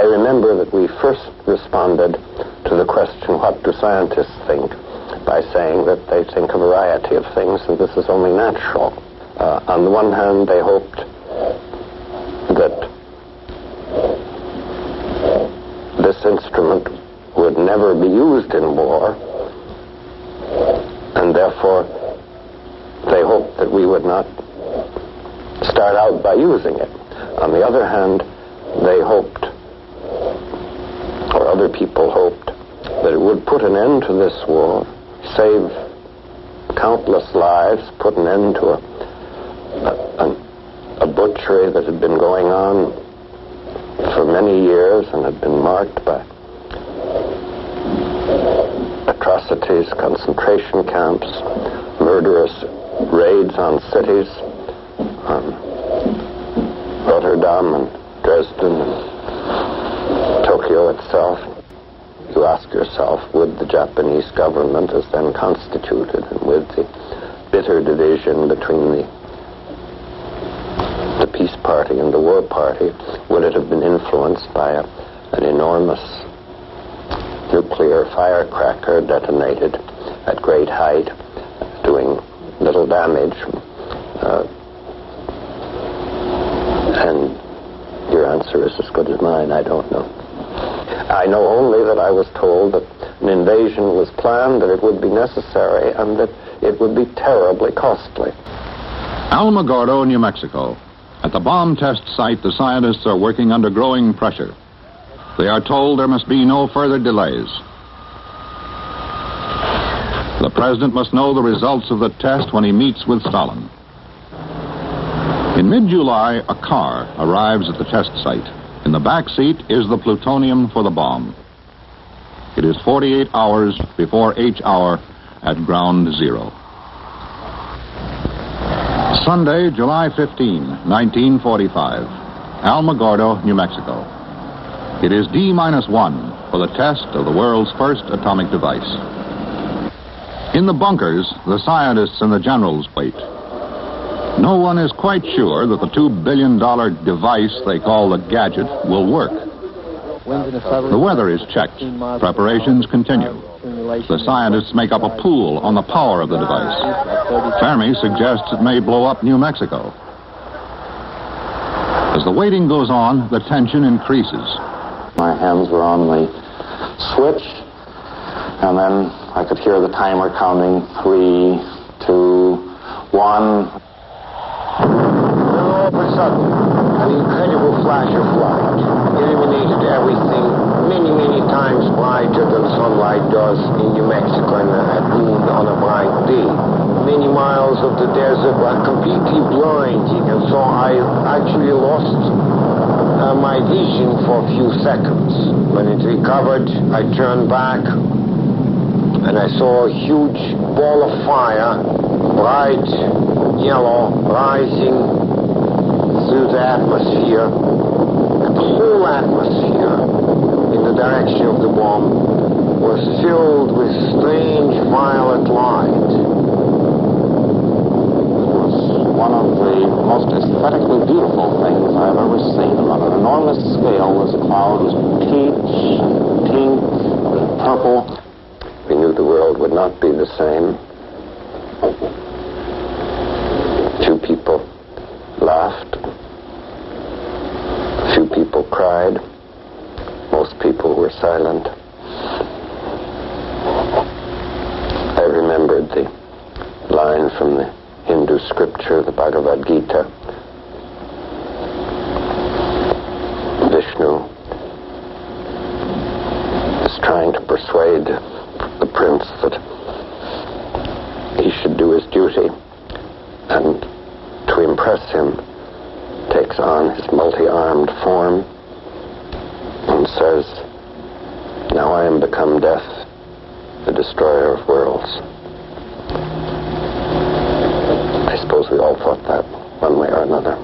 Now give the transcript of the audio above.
I remember that we first responded to the question, what do scientists think, by saying that they think a variety of things, and this is only natural. On the one hand, they hoped that this instrument would never be used in war, and therefore they hoped that we would not start out by using it. On the other hand, they hoped, or other people hoped, that it would put an end to this war, save countless lives, put an end to a butchery that had been going on for many years and had been marked by atrocities, concentration camps, murderous raids on cities, Rotterdam and Dresden and Tokyo itself. You ask yourself, would the Japanese government, as then constituted, and with the bitter division between the peace party and the war party, would it have been influenced by an enormous nuclear firecracker detonated at great height, doing little damage? And your answer is as good as mine. I don't know. I know only that I was told that an invasion was planned, that it would be necessary, and that it would be terribly costly. Alamogordo, New Mexico. At the bomb test site, the scientists are working under growing pressure. They are told there must be no further delays. The president must know the results of the test when he meets with Stalin. In mid-July, a car arrives at the test site. In the back seat is the plutonium for the bomb. It is 48 hours before H hour at ground zero. Sunday, July 15, 1945, Alamogordo, New Mexico. It is D-1 for the test of the world's first atomic device. In the bunkers, the scientists and the generals wait. No one is quite sure that the $2 billion device they call the gadget will work. The weather is checked. Preparations continue. The scientists make up a pool on the power of the device. Fermi suggests it may blow up New Mexico. As the waiting goes on, the tension increases. My hands were on the switch, and then I could hear the timer counting, 3, 2, 1. All of a sudden, an incredible flash of light illuminated everything many times brighter than sunlight does in New Mexico at noon on a bright day. Many miles of the desert were completely blinding, and so I actually lost my vision for a few seconds. When it recovered, I turned back, and I saw a huge ball of fire, bright yellow, rising through the atmosphere. And the whole atmosphere in the direction of the bomb was filled with strange violet light. It was one of the most aesthetically beautiful things I've ever seen. On an enormous scale, this cloud was peach and pink and purple. We knew the world would not be the same. Few people laughed. Few people cried. Most people were silent. I remembered the line from the Hindu scripture, the Bhagavad Gita. Vishnu is trying to persuade the prince that he should do his duty, and to impress him takes on his multi-armed form and says, "Now I am become death, the destroyer of worlds." I suppose we all thought that one way or another.